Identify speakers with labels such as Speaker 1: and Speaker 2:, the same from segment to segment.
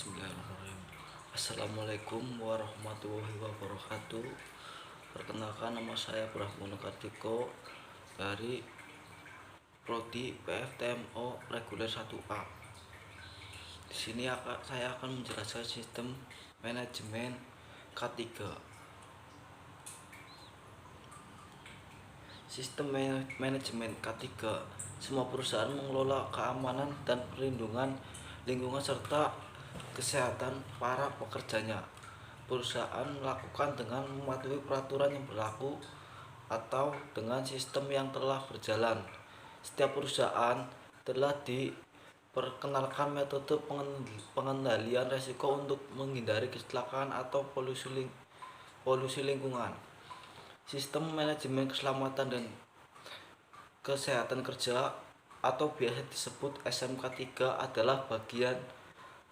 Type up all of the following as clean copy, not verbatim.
Speaker 1: Bismillahirrahmanirrahim. Assalamualaikum warahmatullahi wabarakatuh. Perkenalkan, nama saya Brahmono Kartiko dari Prodi PFTMO Reguler 1A. Di sini saya akan menjelaskan sistem manajemen K3. Sistem manajemen K3, semua perusahaan mengelola keamanan dan perlindungan lingkungan serta kesehatan para pekerjanya. Perusahaan melakukan dengan mematuhi peraturan yang berlaku atau dengan sistem yang telah berjalan. Setiap perusahaan telah diperkenalkan metode pengendalian risiko untuk menghindari kecelakaan atau polusi lingkungan. Sistem manajemen keselamatan dan kesehatan kerja atau biasa disebut SMK3 adalah bagian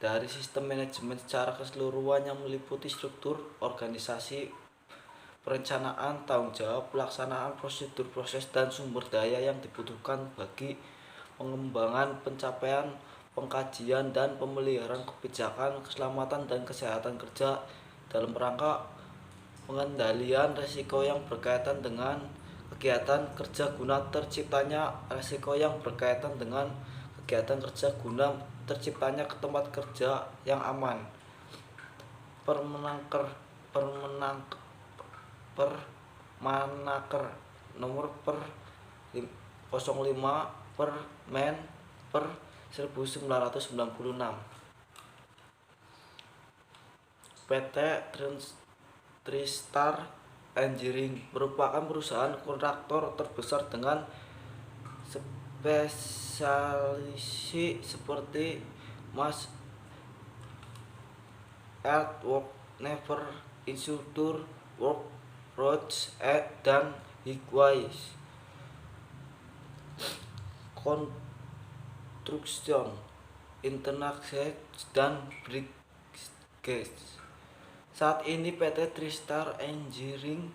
Speaker 1: dari sistem manajemen secara keseluruhan yang meliputi struktur, organisasi, perencanaan, tanggung jawab, pelaksanaan prosedur, proses, dan sumber daya yang dibutuhkan bagi pengembangan, pencapaian, pengkajian, dan pemeliharaan kebijakan keselamatan dan kesehatan kerja dalam rangka pengendalian risiko yang berkaitan dengan kegiatan kerja guna terciptanya risiko yang berkaitan dengan kegiatan kerja guna terciptanya ke tempat kerja yang aman. Permenaker nomor 05 per Men per 1996. PT Tristar Engineering merupakan perusahaan kontraktor terbesar dengan spesialisasi seperti Mass Earthwork, Never Insulator Work, Roads, dan Highways Construction, International, dan Bridges. Saat ini PT Tristar Engineering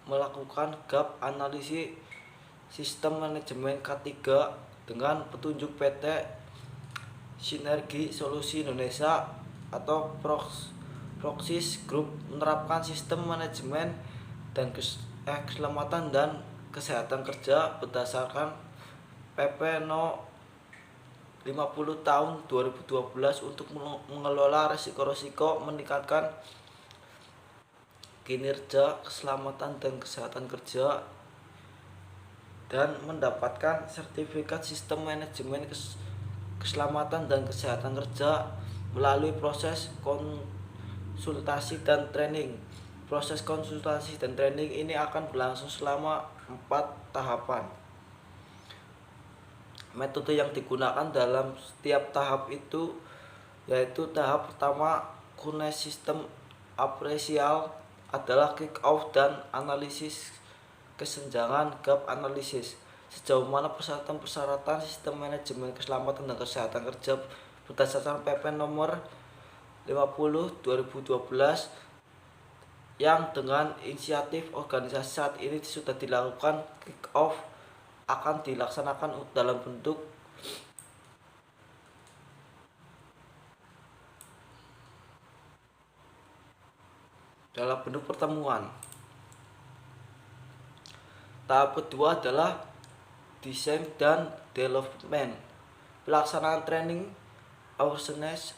Speaker 1: melakukan gap analisis sistem manajemen K3 dengan petunjuk PT Sinergi Solusi Indonesia atau Proxys Group menerapkan sistem manajemen dan keselamatan dan kesehatan kerja berdasarkan PP No 50 tahun 2012 untuk mengelola risiko-risiko, meningkatkan kinerja, keselamatan dan kesehatan kerja, dan mendapatkan sertifikat sistem manajemen keselamatan dan kesehatan kerja melalui proses konsultasi dan training. Proses konsultasi dan training ini akan berlangsung selama 4 tahapan. Metode yang digunakan dalam setiap tahap itu yaitu tahap pertama, Kunes System Apresial, adalah kick off dan analisis kesenjangan gap analisis. Sejauh mana persyaratan sistem manajemen keselamatan dan kesehatan kerja berdasarkan PP nomor 50 2012 yang dengan inisiatif organisasi saat ini sudah dilakukan kick off akan dilaksanakan dalam bentuk pertemuan. Tahap kedua adalah desain dan development, pelaksanaan training, awareness,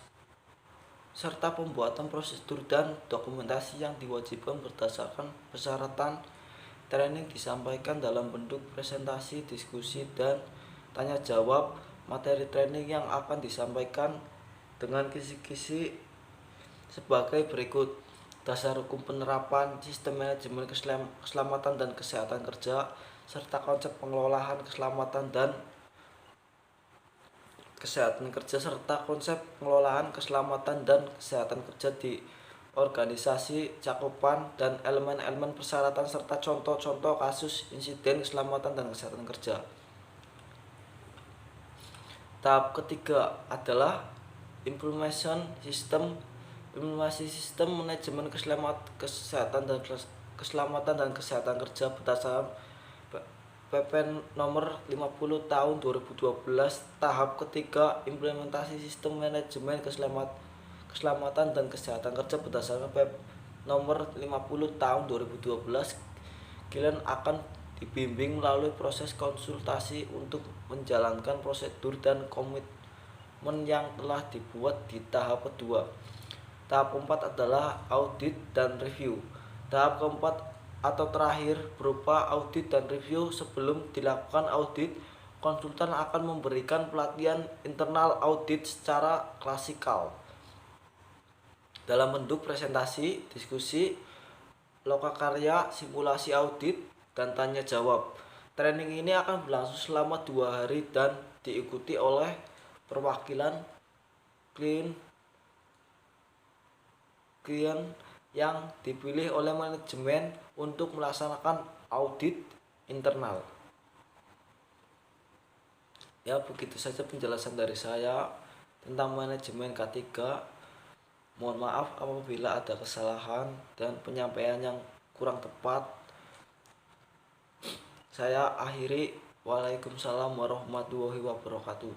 Speaker 1: serta pembuatan prosedur dan dokumentasi yang diwajibkan berdasarkan persyaratan. Training disampaikan dalam bentuk presentasi, diskusi, dan tanya jawab. Materi training yang akan disampaikan dengan kisi-kisi sebagai berikut: dasar hukum penerapan sistem manajemen keselamatan dan kesehatan kerja, serta konsep pengelolaan keselamatan dan kesehatan kerja, serta konsep pengelolaan keselamatan dan kesehatan kerja di organisasi, cakupan dan elemen-elemen persyaratan, serta contoh-contoh kasus insiden keselamatan dan kesehatan kerja. Tahap ketiga adalah implementation manajemen kesehatan dan keselamatan dan kesehatan kerja berdasarkan PP nomor 50 tahun 2012. Tahap ketiga, implementasi sistem manajemen Keselamatan dan Kesehatan Kerja berdasarkan PEP nomor 50 tahun 2012. Kalian akan dibimbing melalui proses konsultasi untuk menjalankan prosedur dan komitmen yang telah dibuat di tahap kedua. Tahap keempat adalah audit dan review. Tahap keempat atau terakhir berupa audit dan review. Sebelum dilakukan audit, konsultan akan memberikan pelatihan internal audit secara klasikal dalam bentuk presentasi, diskusi, lokakarya, simulasi audit, dan tanya jawab. Training ini akan berlangsung selama 2 hari dan diikuti oleh perwakilan klien yang dipilih oleh manajemen untuk melaksanakan audit internal. Ya, begitu saja penjelasan dari saya tentang manajemen K3. Mohon maaf apabila ada kesalahan dan penyampaian yang kurang tepat. Saya akhiri. Waalaikumsalam warahmatullahi wabarakatuh.